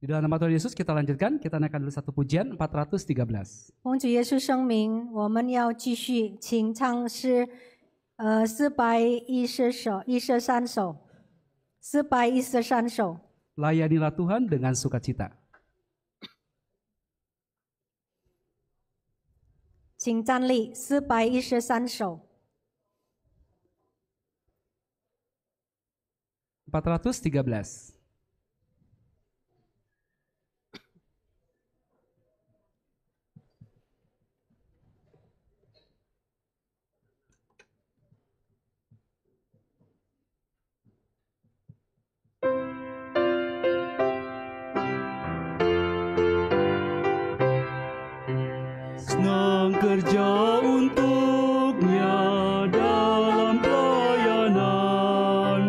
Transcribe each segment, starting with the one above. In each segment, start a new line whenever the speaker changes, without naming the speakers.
Di dalam nama Tuhan Yesus kita lanjutkan, kita naikkan dulu satu pujian 413.
奉主耶稣圣名，我们要继续，请唱诗413首，413首。
Layanilah Tuhan dengan sukacita.
请站立，413首。
413. Senang kerja untuknya dalam pelayanan,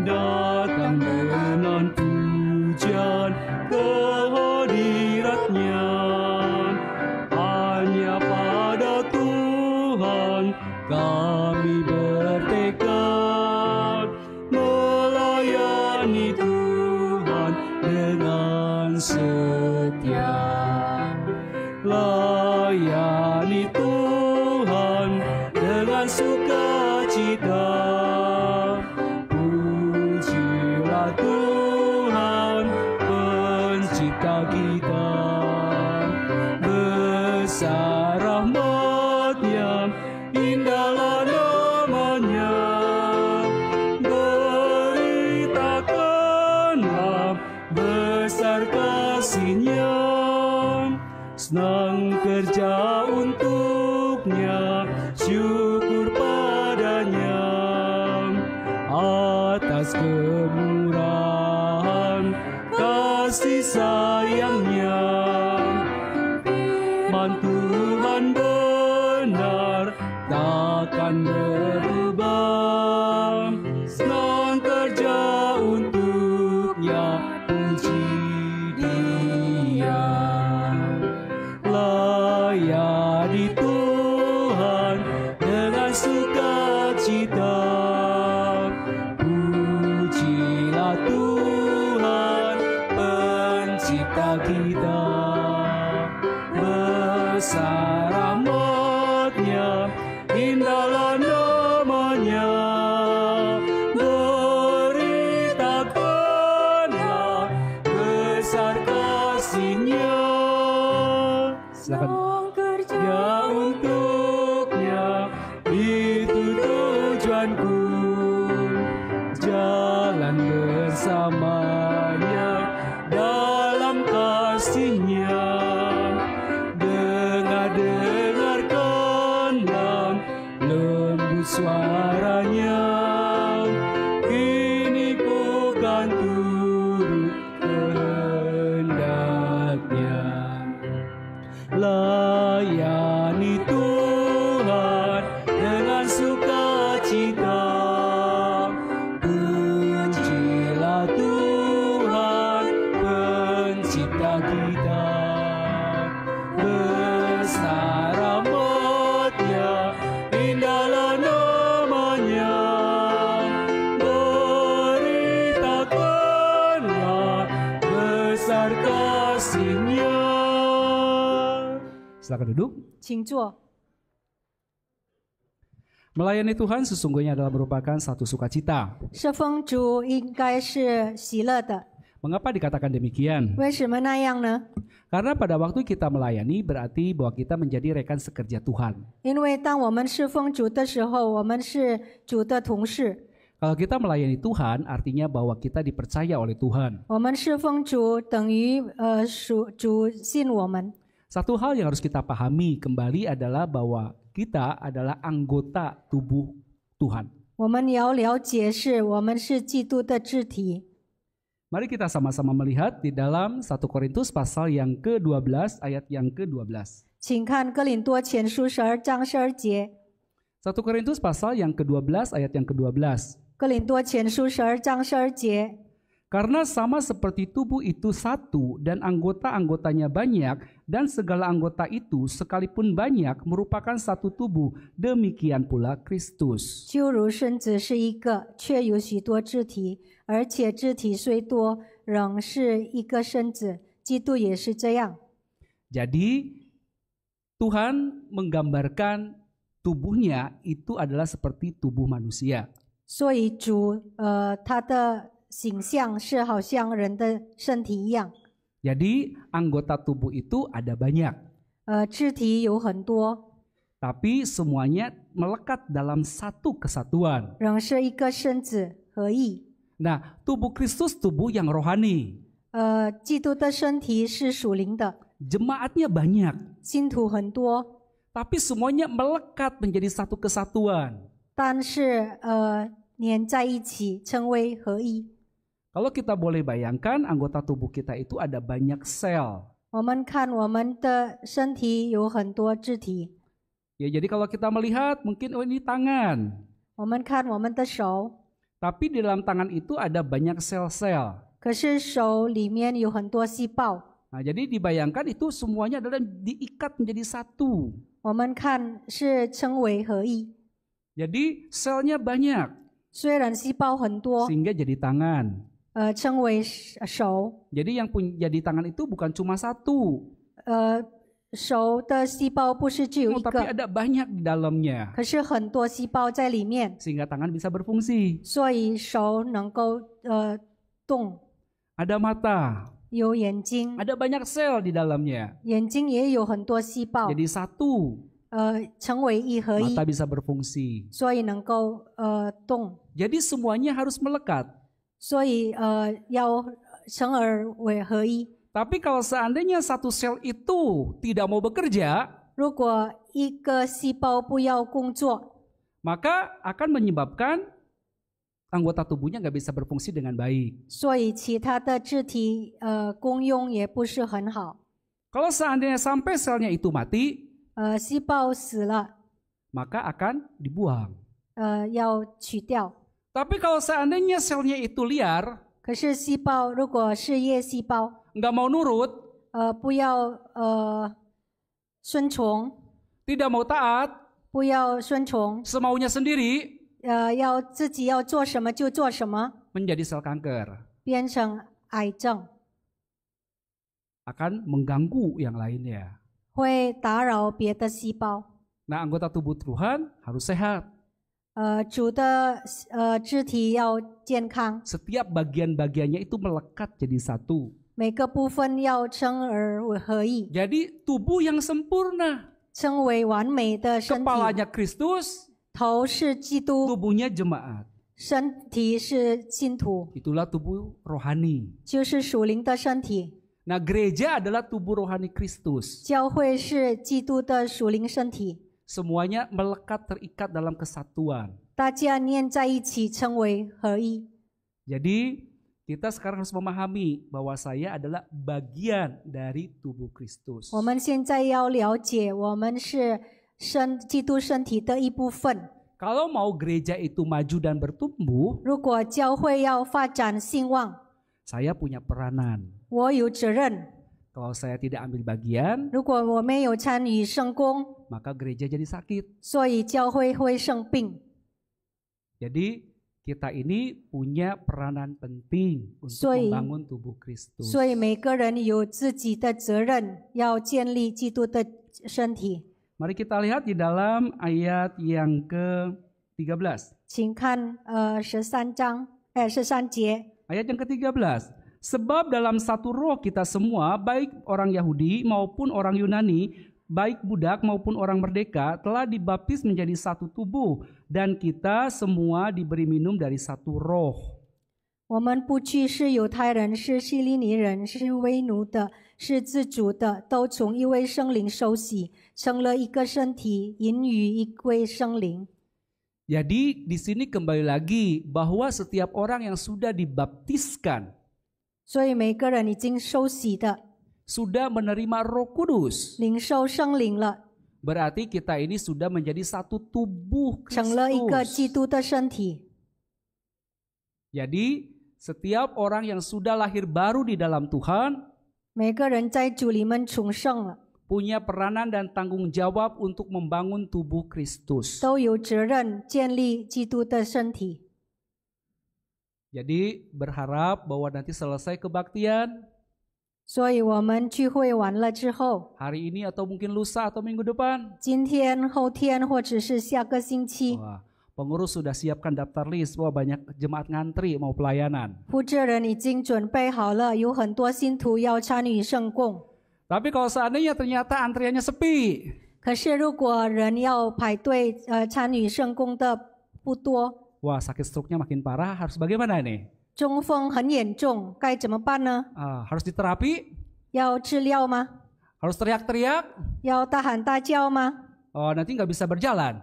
datang dengan pujian kehadiratnya. Hanya pada Tuhan kami bertekad melayani Tuhan dengan setia. Layani Tuhan dengan sukacita. Pujilah Tuhan pencipta kita. Besar rahmat-Nya, indahlah nama-Nya. Beritakanlah besar kasih-Nya. Senang kerja untuknya, syukur padanya atas kemurahan kasih sayangnya. Firman Tuhan benar, takkan berubah. Senang kerja untuknya, puji Dia. Layani Tuhan dengan sukacita. Pujilah Tuhan pencipta kita. Besar rahmat-Nya, indahlah nama-Nya. Beritakanlah besar kasih-Nya. Silakan. Kerja untuknya, itu tujuanku. Jalan bersamanya dalam kasih-Nya. Dengarkanlah lembut suaranya. Kini ku kan turut kehendak-Nya. Layani Tuhan dengan sukacita. Pujilah Tuhan pencipta kita. Besar rahmat-Nya, indahlah nama-Nya. Beritakanlah besar kasih-Nya. Silakan duduk.
请坐。
Melayani Tuhan sesungguhnya adalah merupakan satu sukacita.
侍奉主应该是喜乐的，
Mengapa dikatakan demikian?
为什么那样呢？
Karena pada waktu kita melayani berarti bahwa kita menjadi rekan sekerja Tuhan.
因为当我们侍奉主的时候，我们是主的同事。
Kalau kita melayani Tuhan artinya bahwa kita dipercaya oleh Tuhan.
我们侍奉主等于主信我们。
Satu hal yang harus kita pahami kembali adalah bahwa kita adalah anggota tubuh Tuhan.
我们要了解是我们是基督的肢体。
Mari kita sama-sama melihat di dalam 1 Korintus pasal yang ke-12 ayat yang ke-12.
请看哥林多前书12章12节。
1 Korintus pasal yang ke-12 ayat yang ke-12.
哥林多前书12章12节。
Karena sama seperti tubuh itu satu dan anggota-anggotanya banyak, dan segala anggota itu sekalipun banyak merupakan satu tubuh, demikian pula Kristus.
就如身子是一个，却有许多肢体，而且肢体虽多，仍是一个身子。基督也是这样。
Jadi Tuhan menggambarkan tubuhnya itu adalah seperti tubuh manusia.
所以主他的形象是好像人的身体一样。
Jadi anggota tubuh itu ada banyak.
肢体有很多，
Tapi semuanya melekat dalam satu kesatuan.
仍是一个身子合一。
Nah, tubuh Kristus tubuh yang rohani.
基督的身体是属灵的，
Jemaatnya banyak.
信徒很多，
Tapi semuanya melekat menjadi satu kesatuan.
但是粘在一起，成为合一。
Kalau kita boleh bayangkan anggota tubuh kita itu ada banyak sel.
我们看我们的身体有很多肢体，
Ya, jadi kalau kita melihat mungkin ini tangan.
我们看我们的手，
Tapi di dalam tangan itu ada banyak sel-sel.
可是手里面有很多细胞。
Nah, jadi dibayangkan itu semuanya adalah diikat menjadi satu.
我们看是称为合一，
Jadi selnya banyak
虽然细胞很多，
sehingga jadi tangan.
称为手。
Jadi yang jadi tangan itu bukan cuma satu,
手的细胞不是只有一
tapi
个，
ada banyak di dalamnya
可是很多细胞在里面，
sehingga tangan bisa berfungsi.
所以手能够动。
Ada mata,
有眼睛，
ada banyak sel di dalamnya.
眼睛也有很多细胞，
Jadi satu,
成为一合一，
mata bisa berfungsi.
所以能够动，
Jadi semuanya harus melekat.
所以要成而为合一。
Tapi kalau seandainya satu sel itu tidak mau bekerja,
如果一个细胞不要工作，
maka akan menyebabkan anggota tubuhnya nggak bisa berfungsi dengan baik.
所以其他的肢体功用也不是很好。
Kalau seandainya sampai selnya itu mati,
细胞死了，
maka akan dibuang.
要取掉。
Tapi kalau seandainya selnya itu liar,
可是细胞如果是叶细胞，
nggak mau nurut,
不要顺从，
tidak mau taat,
不要顺从，
semaunya sendiri,
要自己要做什么就做什么，
menjadi sel kanker.
变成癌症，
Akan mengganggu yang lainnya.
会打扰别的细胞。
Nah, anggota tubuh Tuhan harus sehat.
主的肢体要健康，
Setiap bagian-bagiannya itu melekat jadi satu.
每个部分要称而为合一，
Jadi tubuh yang sempurna.
称为完美的身体。
Kepalanya Kristus,
头是基督，
tubuhnya jemaat.
身体是信徒，
Itulah tubuh rohani.
就是属灵的身体。
Nah, gereja adalah tubuh rohani Kristus.
教会是基督的属灵身体，
Semuanya melekat terikat dalam kesatuan.
大家粘在一起，称为合一。
Jadi kita sekarang harus memahami bahwa saya adalah bagian dari tubuh Kristus.
我们现在要了解，我们是基督身体的一部分。
Kalau mau gereja itu maju dan bertumbuh,
如果教会要发展兴旺，
saya punya peranan.
我有责任。
Kalau saya tidak ambil bagian,
如果我没有参与圣工，
maka gereja jadi sakit.
所以教会会生病。
Jadi kita ini punya peranan penting untuk
所以-
membangun tubuh Kristus.
所以每个人有自己的责任，要建立基督的身体。
Mari kita lihat di dalam ayat yang ke-13.
请看13节。
Ayat yang ke-13. Sebab dalam satu roh kita semua, baik orang Yahudi maupun orang Yunani, baik budak maupun orang merdeka, telah dibaptis menjadi satu tubuh, dan kita semua diberi minum dari satu roh.
我们不拘是犹太人，是希利尼人，是为奴的，是自主的，都从一位圣灵受洗，成了一个身体，饮于一位圣灵。
Jadi di sini kembali lagi bahwa setiap orang yang sudah dibaptiskan,
所以每个人已经受洗的，
sudah menerima Roh Kudus,
领受圣灵了，
berarti kita ini sudah menjadi satu tubuh
成了一个
Kristus.
基督的身体。
Jadi setiap orang yang sudah lahir baru di dalam Tuhan
每个人在主里面重生了，
punya peranan dan tanggung jawab untuk membangun tubuh Kristus.
都有责任建立基督的身体。
Jadi berharap bahwa nanti selesai kebaktian
所以我们聚会完了之后，
hari ini atau mungkin lusa atau minggu depan.
今天、后天或者是下个星期，
Wah, pengurus sudah siapkan daftar list. Wah, banyak jemaat ngantri mau pelayanan.
负责人已经准备好了，有很多信徒要参与圣供。
Tapi kalau seandainya ternyata antriannya sepi,
可是如果人要排队参与圣供的不多，
wah sakit stroke-nya makin parah, harus bagaimana nih?
中风很严重，该怎么办呢？
Harus diterapi?
要治疗吗？
Harus teriak-teriak?
要大喊大叫吗？
Oh, nanti nggak bisa berjalan.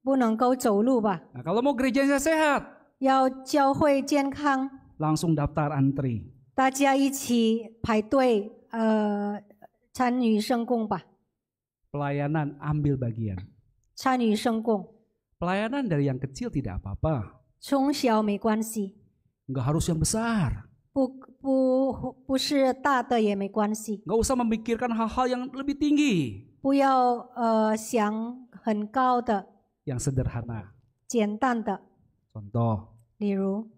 不能够走路吧？
Nah, kalau mau gerejanya sehat,
要教会健康，
langsung daftar antri.
大家一起排队参与圣供吧，
Pelayanan ambil bagian.
参与圣供，
Pelayanan dari yang kecil tidak apa-apa.
从小没关系，
Nggak harus yang besar.
不是大的也没关系，
Nggak usah memikirkan hal-hal yang lebih tinggi.
不要想很高的，
Yang sederhana.
简单的，
Contoh,
例如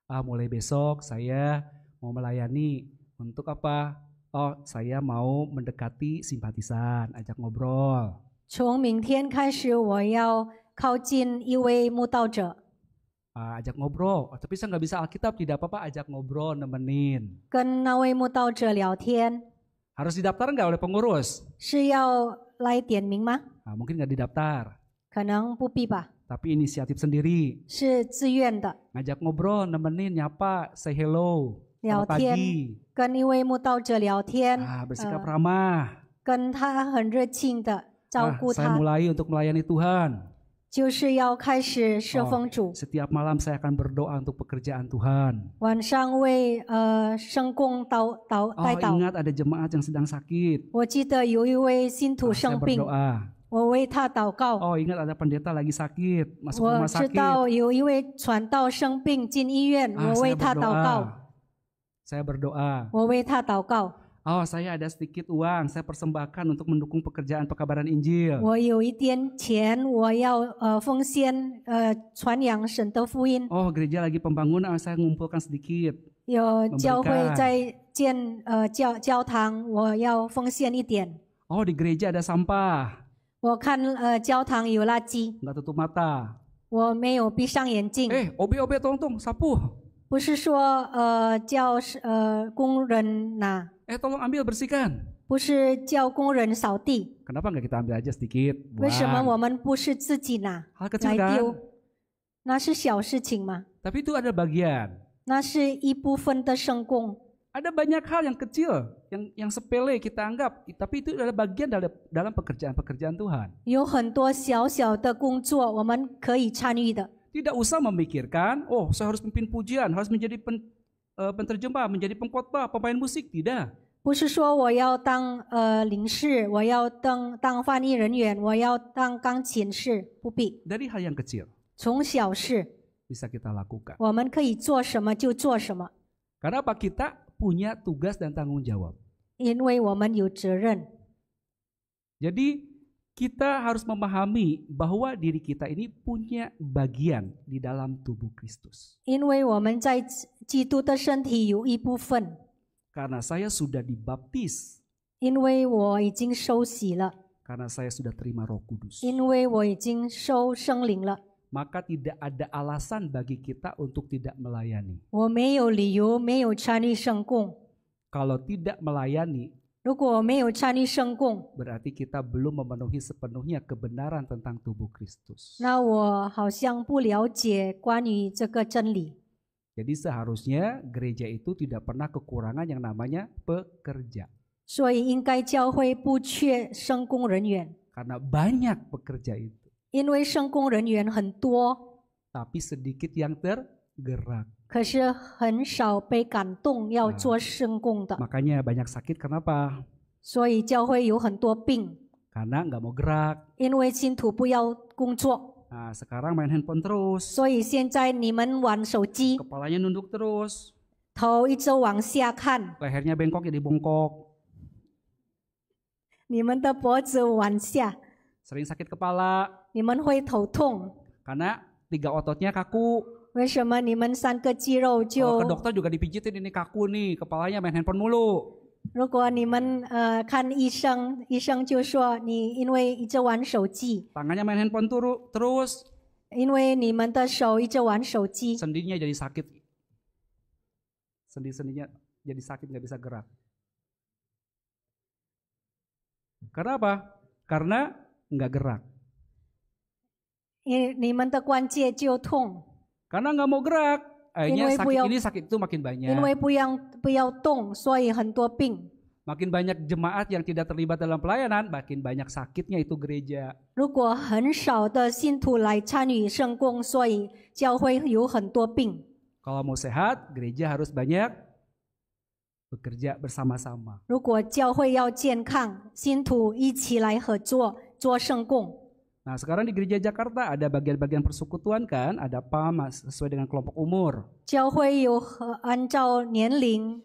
mulai besok saya mau melayani untuk apa? Oh, saya mau mendekati simpatisan, ajak ngobrol.
从明天开始我要靠近一位慕道者，
Ajak ngobrol. Tapi saya nggak bisa Alkitab, tidak apa-apa, ajak ngobrol, nemenin.
跟那位慕道者聊天，
Harus didaftar nggak oleh pengurus?
是要来点名吗？
Mungkin nggak didaftar,
可能不必吧，
tapi inisiatif sendiri.
是自愿的。
Ngajak ngobrol, nemenin, nyapa, say hello.
聊
Selamat
天
pagi.
跟一位慕道者聊天，
Bersikap ramah.
跟他很热情的照顾
Saya
他，
mulai untuk melayani Tuhan.
就是要开始侍奉主。
Setiap malam saya akan berdoa untuk pekerjaan Tuhan.
晚上为圣供代 祷。
Ingat ada jemaat yang sedang sakit.
我记得有一位信徒
Saya
生病，
berdoa.
我为他祷告。
Ingat ada pendeta lagi sakit, masuk
我
rumah
知
sakit.
道有一位传道生病进医院，我
Saya
为他祷告，
Saya berdoa.
我为他祷告。
Saya ada sedikit uang, saya persembahkan untuk mendukung pekerjaan pekabaran Injil.
我有一点钱，我要奉献传扬神的福音。
Gereja lagi pembangunan, saya ngumpulkan sedikit.
有教会
Memberikan.
在建教堂，我要奉献一点。
Di gereja ada sampah,
我看教堂有垃圾，
nggak tutup mata.
我没有闭上眼睛。
OB tolong sapu.
不是说叫工人拿，
Tolong ambil bersihkan.
不是叫工人扫地。
Kenapa nggak kita ambil aja sedikit?
为什么
Buang.
我们不是自己拿
Hal kecil
来
kan?
丢？那是小事情吗？
Tapi itu ada bagian.
那是一部分的圣供。
Ada banyak hal yang kecil, yang sepele kita anggap, tapi itu adalah bagian dalam pekerjaan-pekerjaan Tuhan.
有很多小小的工作我们可以参与的，
Tidak usah memikirkan, saya harus pimpin pujian, harus menjadi penterjemah, menjadi pengkhotbah, pemain musik. Tidak.
不是说我要当领事，我要当翻译人员，我要当钢琴师，不必。
Dari hal yang kecil
从小事
bisa kita lakukan.
我们可以做什么就做什么，
Karena apa? Kita punya tugas dan tanggung jawab.
因为我们有责任。
Jadi kita harus memahami bahwa diri kita ini punya bagian di dalam tubuh Kristus.
因为我们在基督的身体有一部分，
Karena saya sudah dibaptis,
因为我已经受洗了，
karena saya sudah terima Roh Kudus.
因为我已经受圣灵了，
Maka tidak ada alasan bagi kita untuk tidak melayani.
我没有理由没有参与圣供。
Kalau tidak melayani,
如果我没有参与圣供，
berarti kita belum memenuhi sepenuhnya kebenaran tentang tubuh Kristus.
那我好像不了解关于这个真理。
Jadi seharusnya gereja itu tidak pernah kekurangan yang namanya pekerja.
所以应该教会不缺圣供人员，
Karena banyak pekerja itu,
因为圣供人员很多，
tapi sedikit yang tergerak.
可是很少被感动要做圣供的，
Makanya banyak sakit, kenapa?
所以教会有很多病，
Karena nggak mau gerak.
因为信徒不要工作，
Sekarang main handphone terus,
所以现在你们玩手机，
kepalanya nunduk terus,
头一直往下看，
lehernya bengkok jadi bongkok,
你们的脖子往下，
sering sakit kepala,
你们会头痛，
karena 3 ototnya kaku.
为什么你们3个肌肉
Kalau ke
就
dokter juga dipijitin, ini kaku nih, kepalanya main handphone mulu.
如果你们看医生，医生就说你因为一直玩手机，
Tangannya main handphone terus,
因为你们的手一直玩手机，
sendinya jadi sakit. Sendi-sendinya jadi sakit, nggak bisa gerak. Karena apa? Karena nggak gerak.
你们的关节就痛，
Karena nggak mau gerak, akhirnya
Inwe
sakit
buyau-
ini sakit itu makin banyak.
因为不要动，所以很多病。
Makin banyak jemaat yang tidak terlibat dalam pelayanan, makin banyak sakitnya itu gereja.
如果很少的信徒来参与圣工，所以教会有很多病。
Kalau mau sehat, gereja harus banyak bekerja bersama-sama.
如果教会要健康，信徒一起来合作做圣工。
Nah, sekarang di gereja Jakarta ada bagian-bagian persekutuan kan, ada PAM sesuai dengan kelompok umur.
教会有按照年龄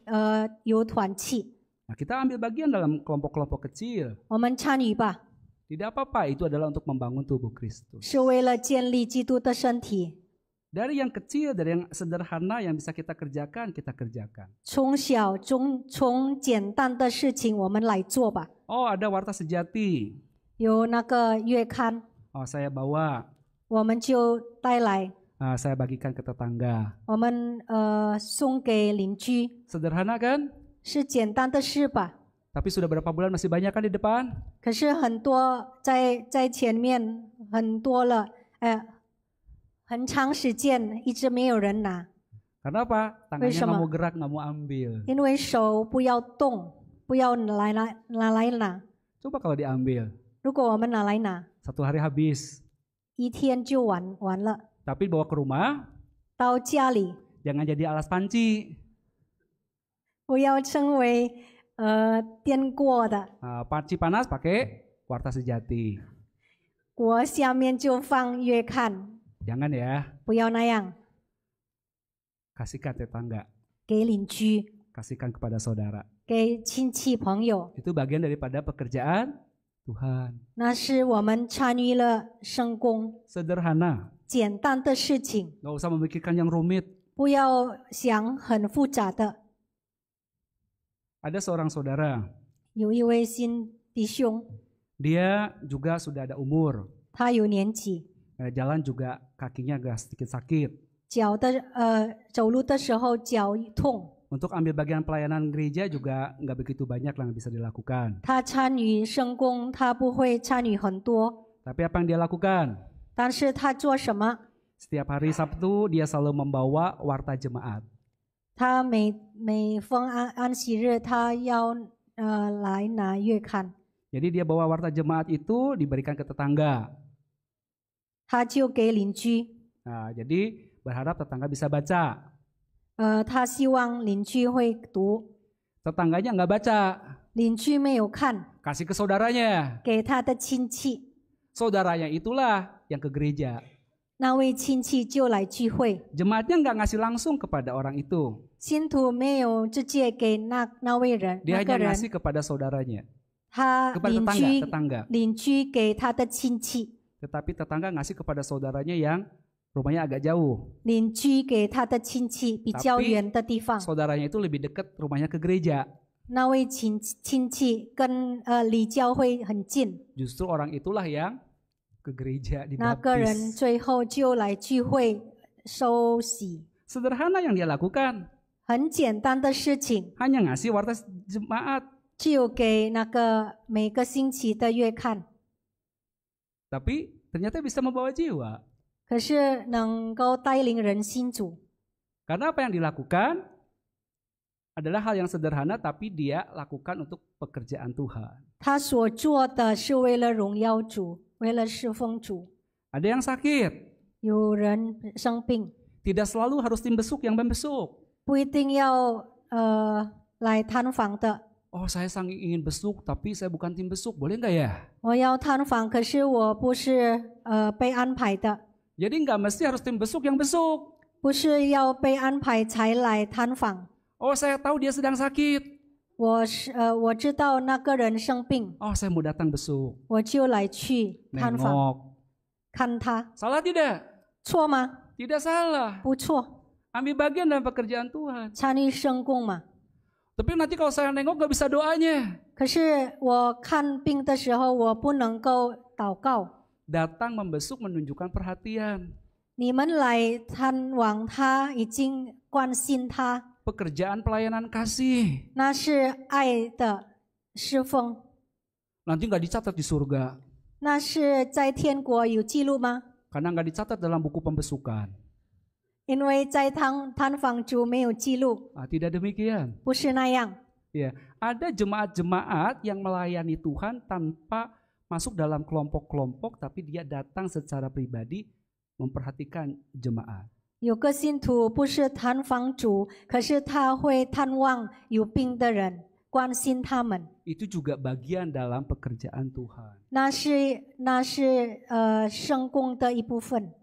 有团契，
Nah, kita ambil bagian dalam kelompok-kelompok kecil.
我们参与吧，
Tidak apa-apa, itu adalah untuk membangun tubuh Kristus.
是为了建立基督的身体。
Dari yang kecil, dari yang sederhana yang bisa kita kerjakan, kita kerjakan.
从简单的事情我们来做吧。
Oh, ada Warta Sejati.
有那个月刊，
Oh, saya bawa.
我们就带来，
Saya bagikan ke tetangga.
我们送给邻居，
Sederhana kan?
是简单的事吧。
Tapi sudah berapa bulan masih banyak kan di depan?
可是很多在前面很多了，很长时间一直没有人拿，
Karena apa? Tangannya nggak
Bersama.
mau gerak, nggak mau ambil.
因为手不要动，不要拿来拿。
Coba kalau diambil,
如果我们拿来拿，
1 hari habis.
一天就完了。
Tapi bawa ke rumah,
到家里
jangan jadi alas panci.
不要成为电锅的，
Panci panas pakai Warta Sejati.
锅下面就放月刊，
Jangan ya,
不要那样，
kasihkan tetangga,
给邻居，
kasihkan kepada saudara.
给亲戚朋友。
Itu bagian daripada pekerjaan Tuhan.
那是我们参与了圣工，
Sederhana,
简单的事情，
nggak usah memikirkan yang rumit.
不要想很复杂的。
Ada seorang saudara,
有一位新弟兄，
dia juga sudah ada umur,
他有年纪，
jalan juga kakinya agak sedikit sakit.
走路的时候脚痛。
Untuk ambil bagian pelayanan gereja juga nggak begitu banyak yang bisa dilakukan.
他参与圣工，他不会参与很多，
Tapi apa yang dia lakukan?
但是他做什么？
Setiap hari Sabtu dia selalu membawa warta jemaat.
他每逢安息日，他要来拿月刊，
Jadi dia bawa warta jemaat itu diberikan ke tetangga.
他就给邻居。
Nah, jadi berharap tetangga bisa baca.
他希望邻居会读，
Tetangganya nggak baca,
邻居没有看，
kasih ke saudaranya.
给他的亲戚，
Saudaranya itulah yang ke gereja.
那位亲戚就来聚会。
Jemaatnya nggak ngasih langsung kepada orang itu.
信徒没有直接给那位人，
Dia
那个
hanya
人，
ngasih kepada saudaranya,
他
kepada tetangga.
邻居给他的亲戚，
Tetapi tetangga ngasih kepada saudaranya yang rumahnya agak jauh.
邻居给他的亲戚比较
Tapi
远的地方。
Saudaranya itu lebih dekat rumahnya ke gereja.
那位亲戚跟离教会很近，
Justru orang itulah yang ke gereja
那个人
dibaptis.
最后就来聚会受洗。
Sederhana yang dia lakukan,
很简单的事情，
hanya ngasih warta jemaat.
就给那个每个星期的月刊，
Tapi ternyata bisa membawa jiwa.
可是能够带领人信主，
Karena apa yang dilakukan adalah hal yang sederhana tapi dia lakukan untuk pekerjaan Tuhan.
他所做的是为了荣耀主，为了侍奉主。
Ada yang sakit,
有人生病，
tidak selalu harus tim besuk yang membesuk.
不一定要来探访的。
Oh, saya sangat ingin besuk tapi saya bukan tim besuk, boleh nggak ya?
我要探访，可是我不是被安排的，
Jadi nggak mesti harus tim besuk yang besuk.
不是要被安排才来探访。
Oh, saya tahu dia sedang sakit.
我知道那个人生病，
Oh, saya mau datang besuk.
我就来去探访
Nengok.
看他，
Salah tidak?
错吗？
Tidak salah.
不错，
Ambil bagian dalam pekerjaan Tuhan.
参与圣工嘛。
Tapi nanti kalau saya nengok nggak bisa doanya.
可是我看病的时候，我不能够祷告。
Datang membesuk menunjukkan perhatian.
你们来探望他，已经关心他，
Pekerjaan pelayanan kasih.
那是爱的侍奉。
Nanti nggak dicatat di surga.
那是在天国有记录吗？
Karena nggak dicatat dalam buku pembesukan.
因为在探访主没有记录，
Tidak demikian.
不是那样。
Ya, ada jemaat-jemaat yang melayani Tuhan tanpa masuk dalam kelompok-kelompok, tapi dia datang secara pribadi memperhatikan jemaat.
有个信徒不是探访主，可是他会探望有病的人，关心他们。
Itu juga bagian dalam pekerjaan Tuhan.
那是圣工的一部分。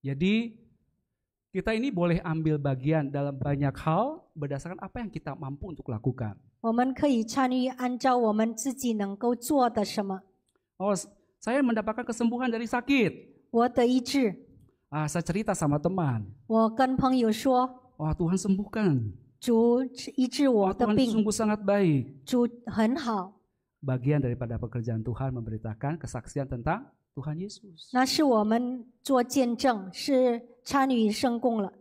Jadi kita ini boleh ambil bagian dalam banyak hal berdasarkan apa yang kita mampu untuk lakukan.
我们可以参与，按照我们自己能够做的什么。
Oh, saya mendapatkan kesembuhan dari sakit.
我得医治，
Saya cerita sama teman.
我跟朋友说，
Wah, Tuhan sembuhkan.
主医治我
Wah,
的
Tuhan
病，
sungguh sangat baik.
主很好。
Bagian daripada pekerjaan Tuhan memberitakan kesaksian tentang Tuhan Yesus.
那是我们做见证，是参与圣工了。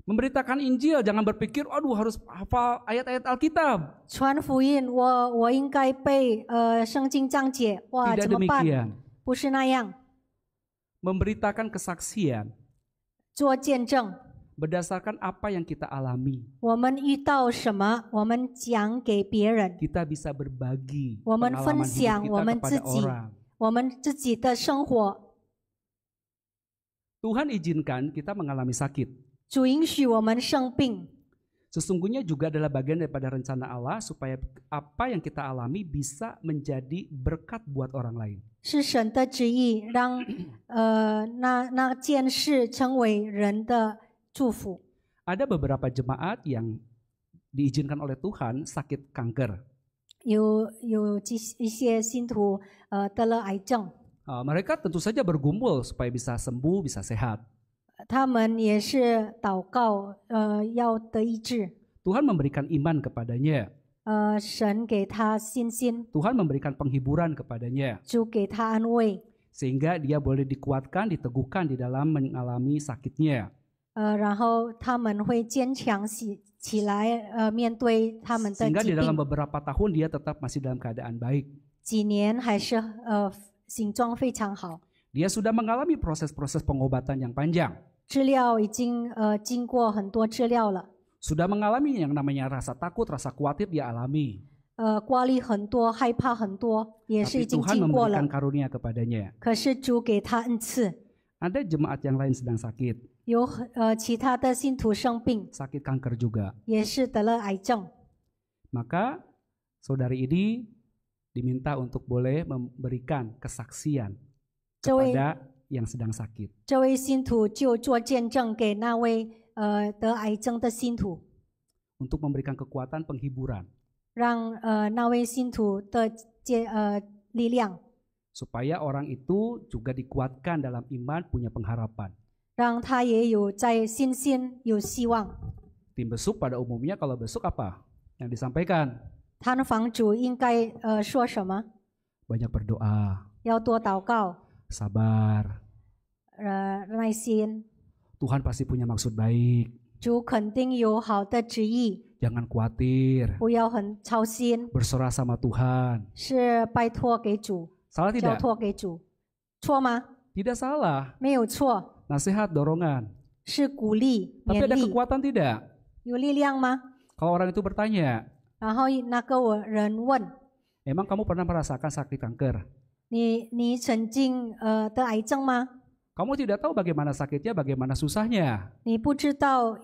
Memberitakan Injil, jangan berpikir, aduh harus hafal ayat-ayat Alkitab.
传福音，我应该背圣经章节，哇，
Tidak
怎么办？
demikian.
不是那样，
Memberitakan kesaksian
做见证，
berdasarkan apa yang kita alami.
我们遇到什么，我们讲给别人，
Kita bisa berbagi
我们
pengalaman
分
hidup
享我
kita
们自
kepada
己，
orang.
我们自己的生活。
Tuhan izinkan kita mengalami sakit.
主允许我们生病，
Sesungguhnya juga adalah bagian daripada rencana Allah supaya apa yang kita alami bisa menjadi berkat buat orang lain.
是神的旨意，让那件事成为人的祝福。
Ada beberapa jemaat yang diizinkan oleh Tuhan sakit kanker.
有一些信徒得了癌症，
Mereka tentu saja bergumul supaya bisa sembuh, bisa sehat.
他们也是祷告，要得医治。
Tuhan memberikan iman kepadanya.
神给他信心，
Tuhan memberikan penghiburan kepadanya.
主给他安慰，
Sehingga dia boleh dikuatkan, diteguhkan di dalam mengalami sakitnya.
然后他们会坚强起来，面对他们的
Sehingga
疾
di dalam
病。
beberapa tahun dia tetap masih dalam keadaan baik.
几年还是形状非常好，
Dia sudah mengalami proses-proses pengobatan yang panjang.
治疗已经经过很多治疗了，
Sudah mengalami yang namanya rasa takut, rasa khawatir dia alami.
挂虑很多，害怕很多，也是
Tapi
已经
Tuhan
经过了
memberikan。karunia kepadanya.
可是主给他恩赐，
Ada jemaat yang lain sedang sakit,
有其他的信徒生病，
sakit kanker juga.
也是得了癌症。
Maka saudari ini diminta untuk boleh memberikan kesaksian
这位
kepada yang sedang sakit.
这位信徒就做见证给那位得癌症的信徒，
Untuk memberikan kekuatan penghiburan.
让那位信徒的力量，
Supaya orang itu juga dikuatkan dalam iman, punya pengharapan.
让他也有在信心有希望。
Tim besuk pada umumnya kalau besuk apa? Yang disampaikan
探访主应该说什么？
banyak berdoa,
要多祷告，
sabar.
耐心。
Tuhan pasti punya maksud baik.
主肯定有好的旨意，
Jangan khawatir.
不要很操心，
Berserah sama Tuhan.
是拜托给主，
Salah
交
tidak?
托给主，错吗？
Tidak salah.
没有错，
Nasihat, dorongan.
是鼓励、
Tapi
勉
ada
励，
kekuatan tidak?
有力量吗？
Kalau orang itu bertanya,
然后那个人问
emang kamu pernah merasakan sakit kanker?
你曾经得癌症吗？
Kamu tidak tahu bagaimana sakitnya, bagaimana susahnya.
你不知道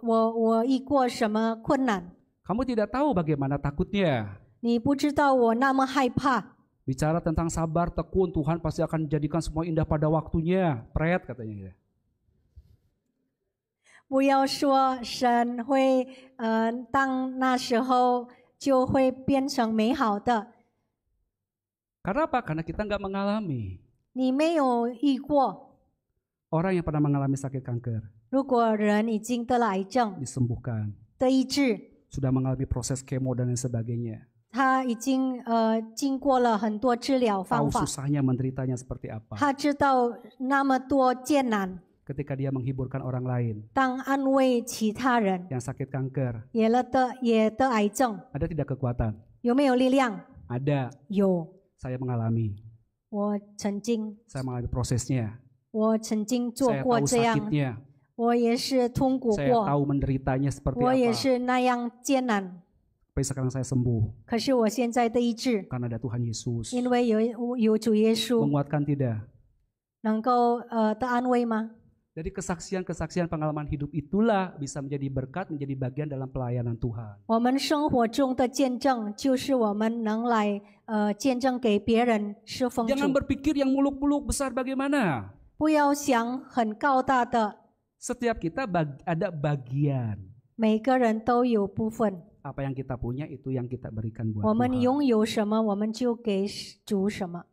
我遇过什么困难，
Kamu tidak tahu bagaimana takutnya.
你不知道我那么害怕。
Bicara tentang sabar, tekun, Tuhan pasti akan menjadikan semua indah pada waktunya. Pret katanya gitu.
不要说神会当那时候就会变成美好的，
Karena apa? Karena kita nggak mengalami.
你没有遇过，
Orang yang pernah mengalami sakit kanker
如果人已经得了癌症，
disembuhkan,
得医治，
sudah mengalami proses kemo dan lain sebagainya,
他已经经过了很多治疗
tahu
方法，
susahnya menderitanya seperti apa.
他知道那么多艰难，
Ketika dia menghiburkan orang lain
当安慰其他人
yang sakit kanker,
也得癌症，
ada tidak kekuatan?
有没有力量？
Ada.
有，
Saya mengalami
我曾经
prosesnya.
我曾经做
Saya
过
tahu
这样，
sakitnya.
我也是痛苦
Saya
过，
tahu menderitanya seperti
我也
apa.
是那样艰难。
Tapi sekarang saya sembuh
可是我现在的医治，
karena ada Tuhan Yesus.
因为有主耶稣，
Menguatkan tidak?
能够得安慰吗？
Dari kesaksian-kesaksian pengalaman hidup itulah bisa menjadi berkat, menjadi bagian dalam pelayanan Tuhan.
我们生活中的见证，就是我们能来见证给别人侍奉
Jangan
主。
berpikir yang muluk-muluk besar bagaimana.
不要想很高大的，
Setiap kita ada bagian.
每个人都有部分。
Apa yang kita punya itu yang kita berikan buat
我们
Tuhan.
拥有什么，我们就给主什么。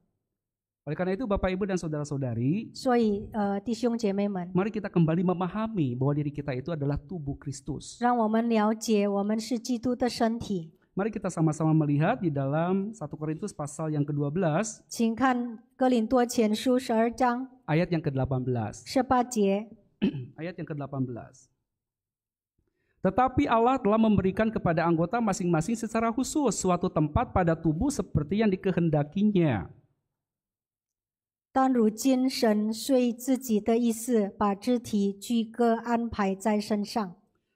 Oleh karena itu Bapak Ibu dan Saudara-saudari,
所以弟兄姐妹们，
mari kita kembali memahami bahwa diri kita itu adalah tubuh Kristus.
让我们了解我们是基督的身体。
Mari kita sama-sama melihat di dalam 1 Korintus pasal yang ke-12,
请看哥林多前书12章
ayat yang ke-18.
18节。
Ayat yang ke-18. Tetapi Allah telah memberikan kepada anggota masing-masing secara khusus suatu tempat pada tubuh seperti yang dikehendakinya.
但如今神遂自己的意思，把肢体俱各安排在身上。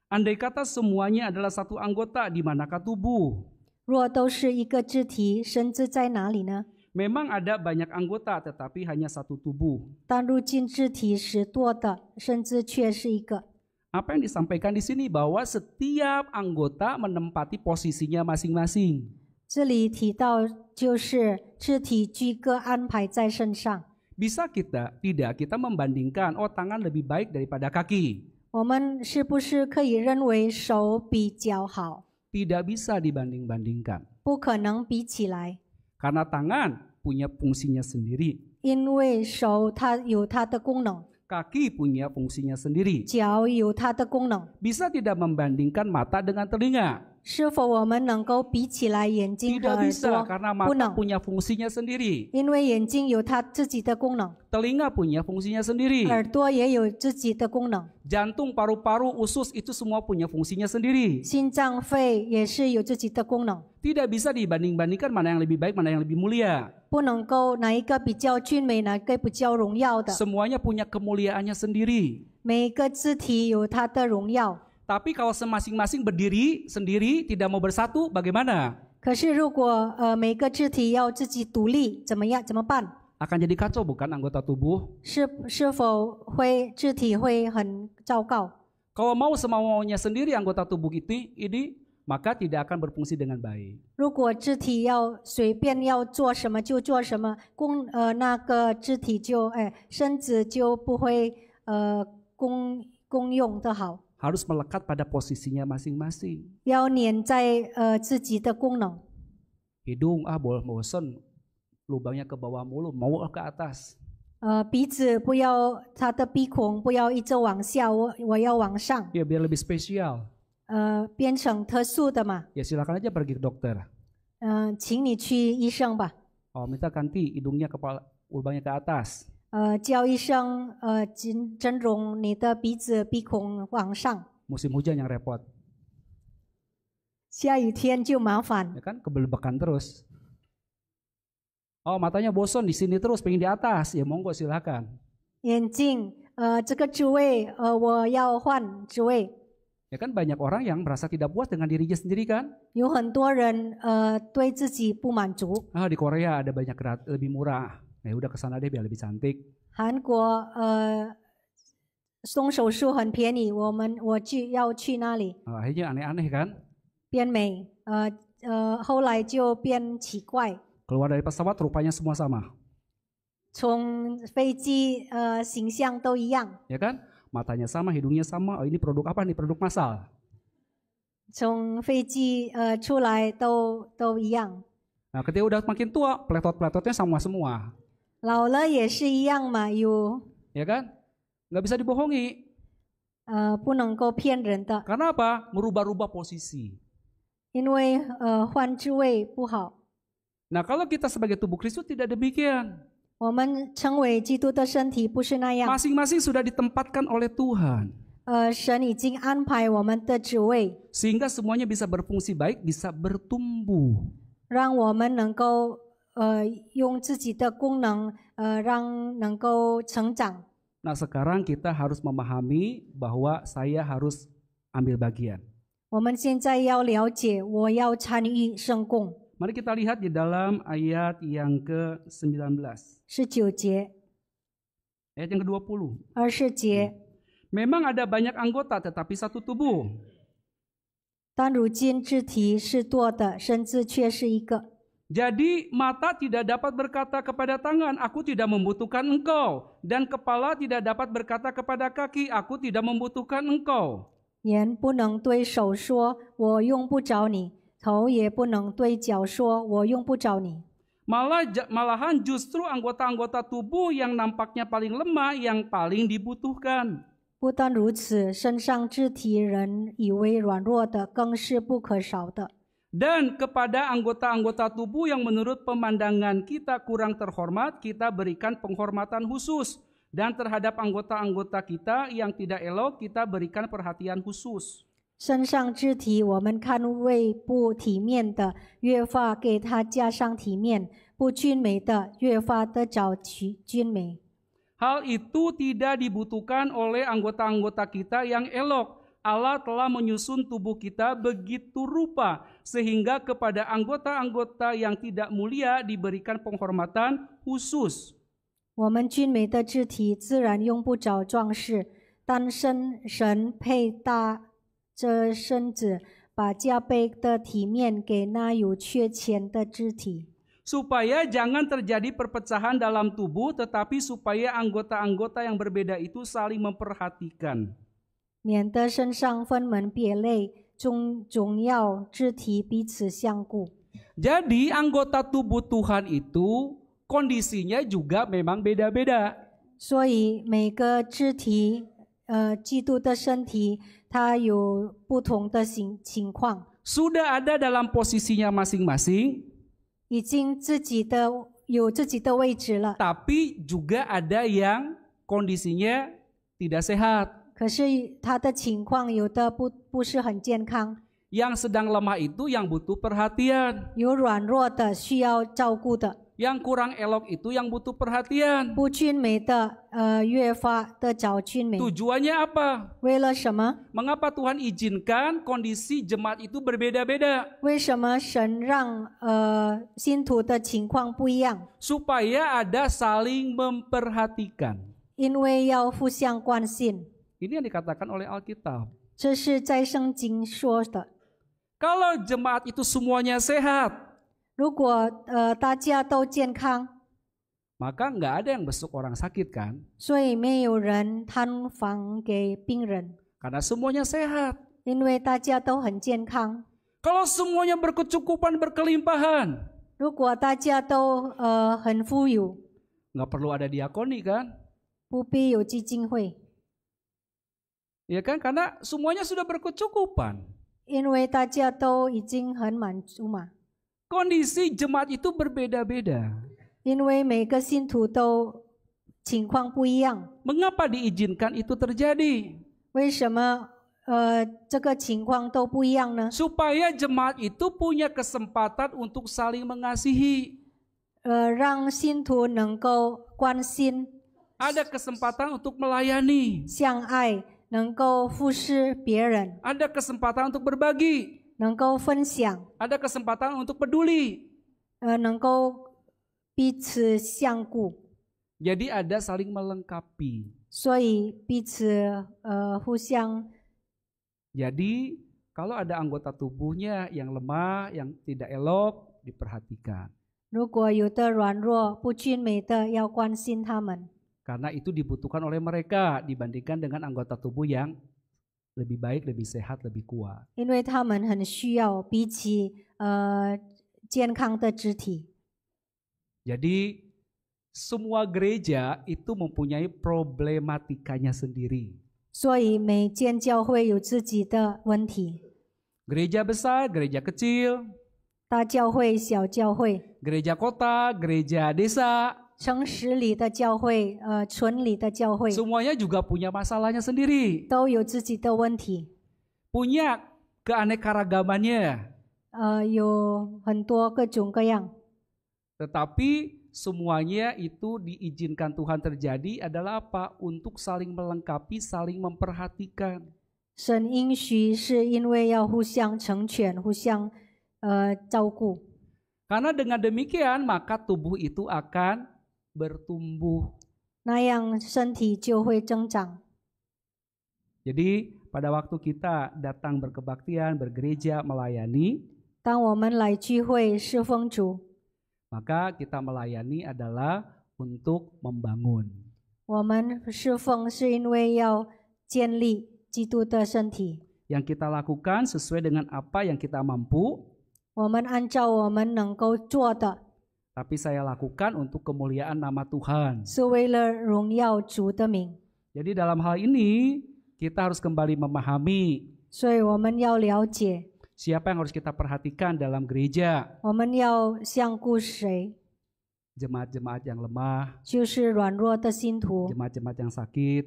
Andai kata semuanya adalah satu anggota, di manakah tubuh?
若都是一个肢体，身子在哪里呢？
Memang ada banyak anggota, tetapi hanya satu tubuh.
但如今肢体是多的，身子却是一个。
Apa yang disampaikan di sini bahwa setiap anggota menempati posisinya masing-masing.
这里提到就是肢体俱各安排在身上。
Bisa tidak kita membandingkan, oh tangan lebih baik daripada kaki.
我们是不是可以认为手比脚好？
Tidak bisa dibanding-bandingkan.
不可能比起来，
Karena tangan punya fungsinya sendiri.
因为手它有它的功能，
Kaki punya fungsinya sendiri.
脚有它的功能。
Bisa tidak membandingkan mata dengan telinga?
是否我们能够比起来眼睛和
Tidak
耳
bisa
朵？
karena
不
mata
能，
punya fungsinya sendiri.
因为眼睛有它自己的功能，
Telinga punya fungsinya sendiri.
耳朵也有自己的功能，
Jantung, paru-paru, usus itu semua punya fungsinya sendiri.
心脏、肺也是有自己的功能，
Tidak bisa dibanding-bandingkan mana yang lebih baik, mana yang lebih mulia.
不能够哪一个比较俊美，哪一个比较荣耀的。
Semuanya punya kemuliaannya sendiri.
每一个肢体有它的荣耀。
Tapi kalau masing-masing berdiri sendiri tidak mau bersatu, bagaimana?
可是如果每个肢体要自己独立，怎么样？怎么办？
Akan jadi kacau bukan anggota tubuh?
是否会肢体会很糟糕？
Kalau mau semau-maunya sendiri anggota tubuh ini, maka tidak akan berfungsi dengan baik.
如果肢体要随便要做什么就做什么，那个肢体就身子就不会功用的好，
Harus melekat pada posisinya masing-masing.
要粘在自己的功能。
Hidung, bosan, lubangnya ke bawah mulu, mau ke atas.
鼻子不要它的鼻孔不要一直往下，我要往上，
Ya biar lebih spesial.
变成特殊的嘛。
Ya silakan aja pergi ke dokter.
请你去医生吧。
Oh minta ganti hidungnya kepala lubangnya ke atas.
叫医生整容你的鼻子鼻孔往上。
Musim hujan yang repot.
下雨天就麻烦，
Ya kan kebelebekan terus. Oh matanya bosan di sini terus pengen di atas. Ya monggo silakan.
眼镜这个职位我要换职位。
Ya kan banyak orang yang merasa tidak puas dengan dirinya sendiri kan?
有很多人对自己不满足。
Di Korea ada banyak lebih murah. Ya udah kesana deh biar lebih cantik.
韩国动手术很便宜，我就要去那里
Akhirnya aneh-aneh kan?
变美。后来就变奇怪，
Keluar dari pesawat rupanya semua sama.
从飞机形象都一样，
Ya kan? Matanya sama, hidungnya sama. Oh ini produk apa nih? Produk massal.
从飞机出来都一样。
Nah ketika udah makin tua, peletot-peletotnya sama semua.
老了也是一样嘛，有
Ya kan? Nggak bisa dibohongi.
不能够骗人的，
Karena apa? Merubah-rubah posisi.
因为换置位不好。
Nah, kalau kita sebagai tubuh Kristus tidak demikian.
我们成为基督的身体不是那样，
Masing-masing sudah ditempatkan oleh Tuhan.
神已经安排我们的职位，
Sehingga semuanya bisa berfungsi baik, bisa bertumbuh.
让我们能够用自己的功能让能够成长。
Nah, sekarang kita harus memahami bahwa saya harus ambil bagian.
我们现在要了解，我要参与圣供。
Mari kita lihat di dalam ayat yang ke-19.
19节、
Ayat yang ke-20.
20节。
Memang ada banyak anggota tetapi satu tubuh.
但如今肢体是多的，身子却是一个。
Jadi mata tidak dapat berkata kepada tangan, aku tidak membutuhkan engkau. Dan kepala tidak dapat berkata kepada kaki, aku tidak membutuhkan engkau.
眼不能对手说“我用不着你”，头也不能对脚说“我用不着你”。
Malahan justru anggota-anggota tubuh yang nampaknya paling lemah yang paling dibutuhkan.
不但如此，身上肢体人以为软弱的，更是不可少的。
Dan kepada anggota-anggota tubuh yang menurut pemandangan kita kurang terhormat, kita berikan penghormatan khusus. Dan terhadap anggota-anggota kita yang tidak elok, kita berikan perhatian khusus.
身上肢体我们看为不体面的，越发给他加上体面；不均美的，越发得着均美。
Hal itu tidak dibutuhkan oleh anggota-anggota kita yang elok. Allah telah menyusun tubuh kita begitu rupa, sehingga kepada anggota-anggota yang tidak mulia diberikan penghormatan khusus.
我们均美的肢体自然用不着装饰，但神配搭这身子，把加倍的体面给那有缺欠的肢体。
Supaya jangan terjadi perpecahan dalam tubuh, tetapi supaya anggota-anggota yang berbeda itu saling memperhatikan.
免得身上分门别类，总要肢体彼此相顾。
Jadi anggota tubuh Tuhan itu kondisinya juga memang beda-beda.
所以每个肢体，基督的身体，它有不同的情况，
Sudah ada dalam posisinya masing-masing,
已经有自己的位置了。
tapi juga ada yang kondisinya tidak sehat.
可是他的情况有的不是很健康，
Yang sedang lemah itu yang butuh perhatian.
有软弱的需要照顾的，
Yang kurang elok itu yang butuh perhatian.
不均美的越发的找均美。
Tujuannya apa?
为了什么？
Mengapa Tuhan izinkan kondisi jemaat itu berbeda-beda?
为什么神让信徒的情况不一样？
Supaya ada saling memperhatikan.
因为要互相关心，
Ini yang dikatakan oleh Alkitab.
这是在圣经说的。
Kalau jemaat itu semuanya sehat,
如果大家都健康，
maka nggak ada yang besuk orang sakit kan?
所以没有人摊房给病人，
Karena semuanya sehat.
因为大家都很健康。
Kalau semuanya berkecukupan, berkelimpahan,
如果大家都很富有，
nggak perlu ada diakoni kan?
不必有基金会，
Ya kan? Karena semuanya sudah berkecukupan.
因为大家都已经很满足嘛。
Kondisi jemaat itu berbeda-beda.
因为每个信徒都情况不一样，
Mengapa diizinkan itu terjadi?
为什么这个情况都不一样呢？
Supaya jemaat itu punya kesempatan untuk saling mengasihi.
让信徒能够关心、
Ada kesempatan untuk melayani.
相爱，能够服侍别人，
Ada kesempatan untuk berbagi.
能够分享，
Ada kesempatan untuk peduli.
能够彼此相顾，
Jadi ada saling melengkapi.
所以彼此互相。
Jadi kalau ada anggota tubuhnya yang lemah, yang tidak elok, diperhatikan.
如果有的软弱、不均美的，要关心他们，
Karena itu dibutuhkan oleh mereka dibandingkan dengan anggota tubuh yang lebih baik, lebih sehat, lebih kuat.
因为他们很需要比起健康的肢体。
Jadi semua gereja itu mempunyai problematikanya sendiri.
所以每间教会有自己的问题，
Gereja besar, gereja kecil,
大教会、小教会，
gereja kota, gereja desa,
城市里的教会，村里的教会，
semuanya juga punya masalahnya sendiri.
都有自己的问题，
Punya keanekaragamannya.
有很多各种各样。
Tetapi semuanya itu diizinkan Tuhan terjadi adalah apa? Untuk saling melengkapi, saling memperhatikan.
神应许是因为要互相成全、互相照顾。
Karena dengan demikian maka tubuh itu akan bertumbuh.
那样身体就会增长。
Jadi pada waktu kita datang berkebaktian, bergereja, melayani,
当我们来聚会侍奉主，
maka kita melayani adalah untuk membangun.
我们侍奉是因为要建立基督的身体。
Yang kita lakukan sesuai dengan apa yang kita mampu,
我们按照我们能够做的，
tapi saya lakukan untuk kemuliaan nama Tuhan.
是为了荣耀主的名。
Jadi dalam hal ini kita harus kembali memahami
所以我们要了解，
siapa yang harus kita perhatikan dalam gereja.
我们要相顾谁，
Jemaat-jemaat yang lemah,
就是软弱的信徒、
jemaat-jemaat yang sakit.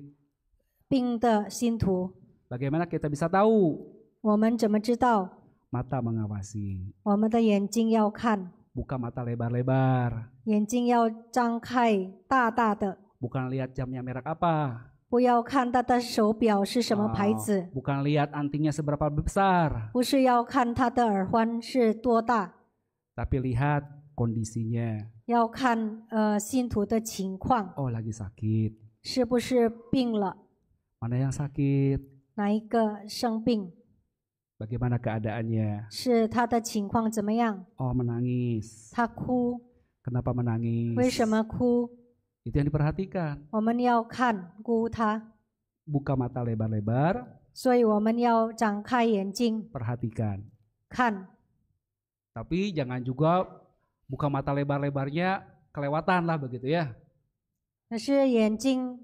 病的信徒。
Bagaimana kita bisa tahu?
我们怎么知道？
Mata mengawasi.
我们的眼睛要看，
Buka mata lebar-lebar.
眼睛要张开大大的，
Bukan lihat jamnya merek apa.
不要看他的手表是什么牌子，
Bukan lihat antingnya seberapa besar.
不是要看他的耳环是多大，
Tapi lihat kondisinya.
要看信徒的情况，
Oh, lagi sakit.
是不是病了，
Mana yang sakit?
哪一个生病，
Bagaimana keadaannya?
是他的情况怎么样？
Oh, menangis.
他哭，
Kenapa menangis?
为什么哭？
Itu yang diperhatikan.
我们要看顾他，
Buka mata lebar-lebar,
所以我们要张开眼睛
perhatikan.
看，
Tapi jangan juga buka mata lebar-lebarnya kelewatan lah begitu ya.
可是眼睛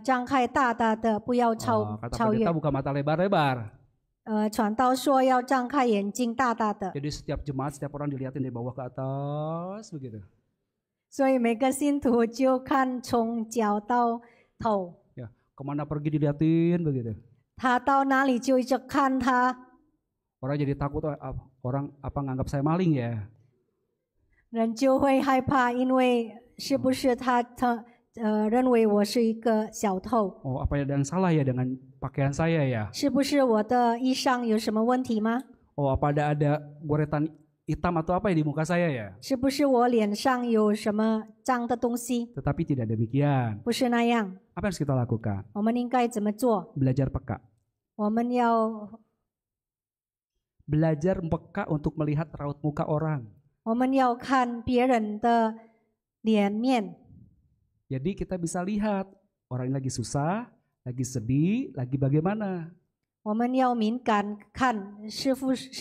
张开大大的，不要
Kata
超越
pendeta。buka mata lebar-lebar.
传道说要张开眼睛大大的，
Jadi setiap jemaat, setiap orang dilihatin dari bawah ke atas begitu.
所以每个信徒就看从脚到头，
Ya, kemana pergi dilihatin begitu.
他到哪里就一直看他，
Orang jadi takut, orang apa nganggap saya maling ya.
人就会害怕，因为是不是他认为我是一个小偷，
Oh, apa ada yang salah ya dengan pakaian saya ya?
是不是我的衣裳有什么问题吗？
Oh, apa ada goretan hitam atau apa ya di muka saya ya?
是不是我脸上有什么脏的东西？
Tetapi tidak demikian.
不是那样，
Apa yang harus kita lakukan?
我们应该怎么做？
Belajar peka.
我们要
Belajar peka untuk melihat raut muka orang.
我们要看别人的脸面，
Jadi kita bisa lihat orang ini lagi susah, lagi sedih, lagi bagaimana.
我们要敏感看是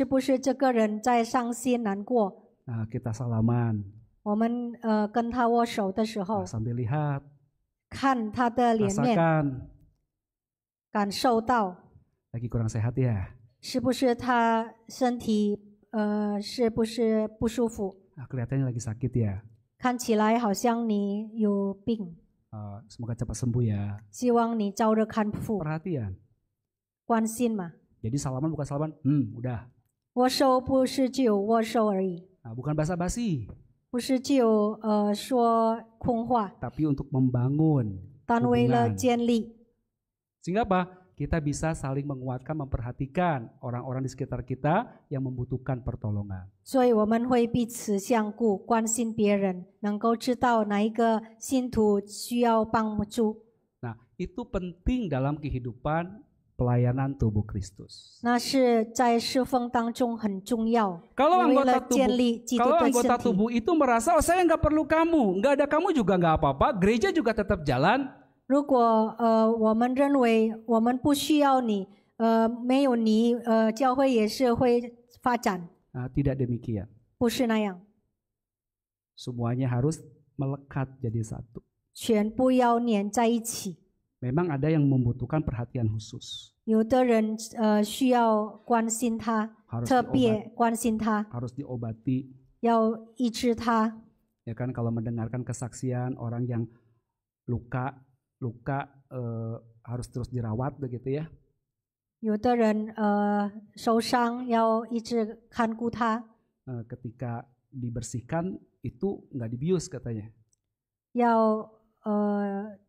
不是这个人在伤心难过。
Nah, kita salaman.
我们跟他握手的时候
Nah,，sambil lihat,
看他的脸面，
rasakan.
感受到
Lagi kurang sehat ya.
是不是他身体是不是不舒服？
Nah, kelihatannya lagi sakit ya.
看起来好像你有病，
Semoga cepat sembuh ya.
希望你早日康复。
Perhatian.
关心嘛，
Jadi salaman bukan salaman, udah.
握手不是只有握手而已，
Nah, bukan basa-basi,
不是只有说空话，
tapi untuk membangun
但为了
hubungan.
建立。
Sehingga apa? Kita bisa saling menguatkan, memperhatikan orang-orang di sekitar kita yang membutuhkan pertolongan.
所以我们会彼此相顾，关心别人，能够知道哪一个信徒需要帮助。
Nah, itu penting dalam kehidupan pelayanan tubuh Kristus.
那是在侍奉当中很重要，
Kalau
为了
anggota
建
tubuh,
立基督
kalau
的
anggota
身体。
tubuh itu merasa, oh saya nggak perlu kamu, nggak ada kamu juga nggak apa-apa, gereja juga tetap jalan.
如果我们认为我们不需要你，没有你，教会也是会发展，
Nah, tidak demikian.
不是那样。
Semuanya harus melekat jadi satu.
全部要粘在一起。
Memang ada yang membutuhkan perhatian khusus.
有的人需要关心他，
Harus
特别关心他，
Harus diobati.
要医治他。
Ya kan, kalau mendengarkan kesaksian orang yang luka harus terus dirawat begitu ya.
有的人受伤，要一直看顾他。
Ketika dibersihkan itu nggak dibius katanya.
要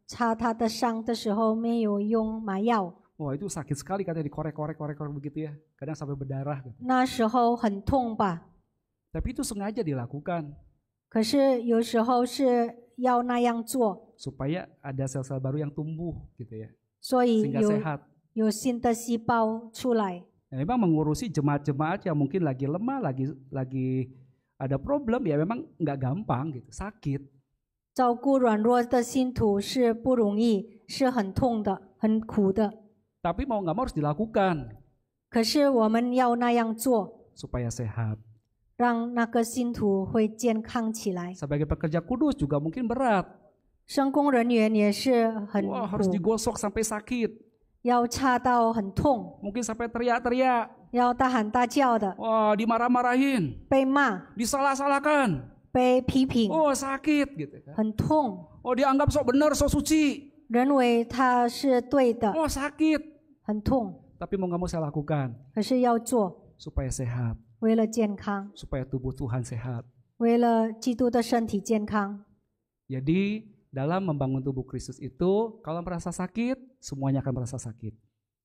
擦他的伤的时候没有用麻药，
Wah, itu sakit sekali katanya, dikorek-korek begitu ya. Kadang sampai berdarah.
那时候很痛吧？
Tapi itu sengaja dilakukan
可是有时候是要那样做，
supaya ada sel-sel baru yang tumbuh gitu ya.
所以
Sehingga sehat.
有新的细胞出来。
Ya, memang mengurusi jemaat-jemaat yang mungkin lagi lemah, lagi ada problem ya memang nggak gampang gitu, sakit.
照顾软弱的信徒是不容易，是很痛的，很苦的。
Tapi mau nggak mau harus dilakukan
可是我们要那样做，
supaya sehat.
让那个信徒会健康起来。
Sebagai pekerja kudus juga mungkin berat.
圣工人员也是很
Wah, harus
苦，
digosok sampai sakit.
要擦到很痛，
Mungkin sampai teriak-teriak.
要大喊大叫的，
Wah, dimarah-marahin,
被骂、
disalah-salahkan.
被批评，
Oh, sakit gitu kan.
很痛，
Oh, dianggap sok benar, sok suci.
认为他是对的，
Oh, sakit.
很痛。
Tapi mau nggak mau saya lakukan
可是要做，
supaya sehat,
为了健康，
supaya tubuh Tuhan sehat.
为了基督的身体健康。
Jadi dalam membangun tubuh Kristus itu, kalau merasa sakit, semuanya akan merasa sakit.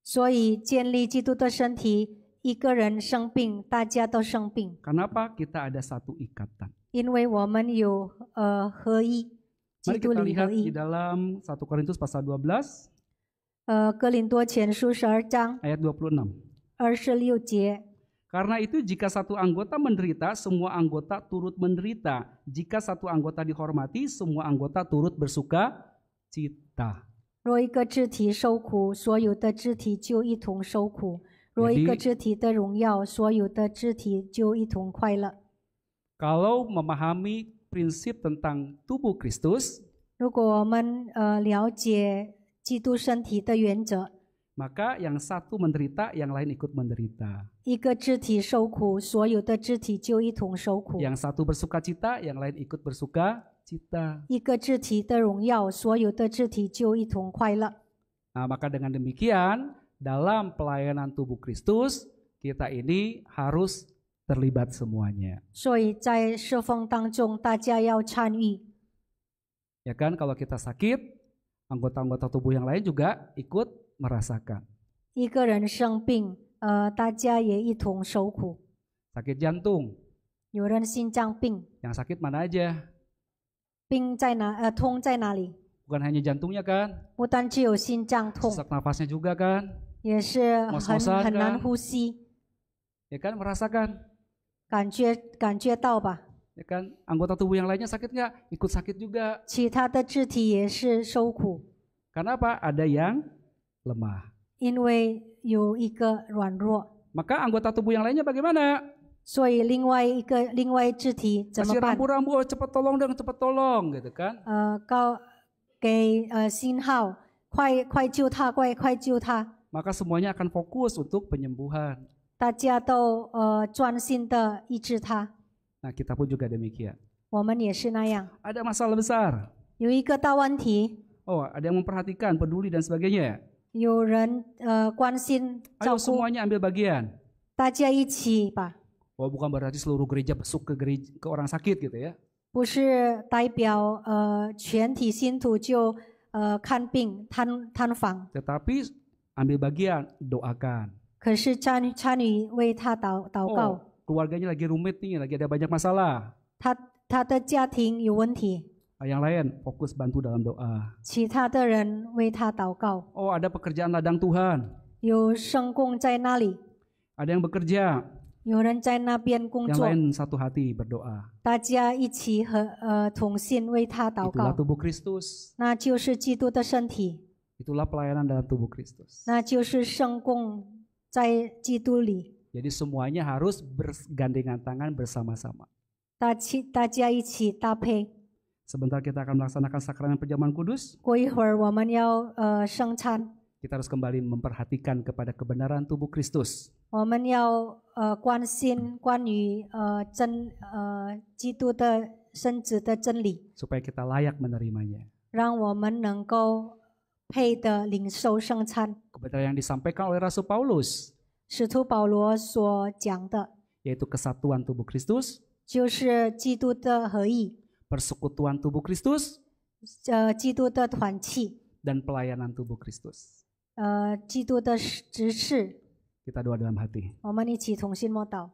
所以建立基督的身体，一个人生病，大家都生病，
Kenapa? Kita ada satu ikatan.
因为我们有合一，基
Mari
督
kita
里
lihat
合
di
一。
dalam 1 Korintus pasal 12
哥林多前书12章
ayat 26.
26节。
Karena itu jika satu anggota menderita, semua anggota turut menderita. Jika satu anggota dihormati, semua anggota turut bersuka cita.
若一个肢体受苦，所有的肢体就一同受苦；若一个肢体的荣耀，所有的肢体就一同快乐。
Kalau memahami prinsip tentang tubuh Kristus,
如果我们了解基督身体的原则，
maka yang satu menderita, yang lain ikut menderita.
一个肢体受苦，所有的肢体就一同受苦；
Yang satu bersuka cita, yang lain ikut bersuka cita.
一个肢体的荣耀，所有的肢体就一同快乐。
Nah, maka dengan demikian, dalam pelayanan tubuh Kristus, kita ini harus terlibat semuanya.
所以在侍奉当中，大家要参与。
Ya kan, kalau kita sakit, anggota-anggota tubuh yang lain juga ikut merasakan.
一个人生病，大家也一同受苦。
Sakit jantung,
有人心脏病，
yang sakit mana aja?
病在哪？痛在哪里？
Bukan hanya jantungnya kan,
不单只有心脏痛，
sesak nafasnya juga kan,
也是
ngos-ngosan
很难
kan?
呼吸，
Ya kan, merasakan.
感觉到吧？
Ya kan, anggota tubuh yang lainnya sakit nggak? Ikut sakit juga.
其他的肢体也是受苦，
Karena apa? Ada yang lemah.
因为有一个软弱，
Maka anggota tubuh yang lainnya bagaimana?
所以另外一肢体怎么
Kasih
办？
rambu-rambu, oh, cepat tolong dong, cepat tolong, gitu kan?
给信号，快救他，快救他！
Maka semuanya akan fokus untuk penyembuhan.
大家都专心的医治他。
Nah, kita pun juga demikian.
我们也是那样。
Ada masalah besar.
有一个大问题，
Oh, ada yang memperhatikan, peduli dan sebagainya.
有人关心照
Ayo
顾，
semuanya ambil bagian.
大家一起吧，
Oh, bukan berarti seluruh gereja besuk ke orang sakit gitu ya.
不是代表全体信徒就看病探访，
Tetapi ambil bagian, doakan.
可是参与为他祷告。
Oh, keluarganya lagi rumit nih, lagi ada banyak masalah.
他的家庭有问题，
Yang lain fokus bantu dalam doa.
其他的人为他祷告。
Oh, ada pekerjaan ladang Tuhan.
有圣工在那里，
Ada yang bekerja,
有人在那边工
yang
作，
lain satu hati berdoa.
大家一起同心为他祷
Itulah
告，
tubuh Kristus.
那就是基督的身体，
Itulah pelayanan dalam tubuh Kristus.
那就是圣工在基督里，
Jadi semuanya harus bergandengan tangan bersama-sama.
大家一起搭配。
Sebentar kita akan melaksanakan sakramen perjamuan kudus.
过一会儿我们要圣餐，
Kita harus kembali memperhatikan kepada kebenaran tubuh Kristus.
我们要关心关于基督的身子的真理，
supaya kita layak menerimanya.
让我们能够配的领受圣餐。
Kebenaran yang disampaikan oleh Rasul Paulus,
使徒保罗所讲的，
yaitu kesatuan tubuh Kristus,
就是基督的合一，
persekutuan tubuh Kristus,
基督的团契，
dan pelayanan tubuh Kristus.
基督的执事。
Kita doa dalam hati.
我们一起同心默祷。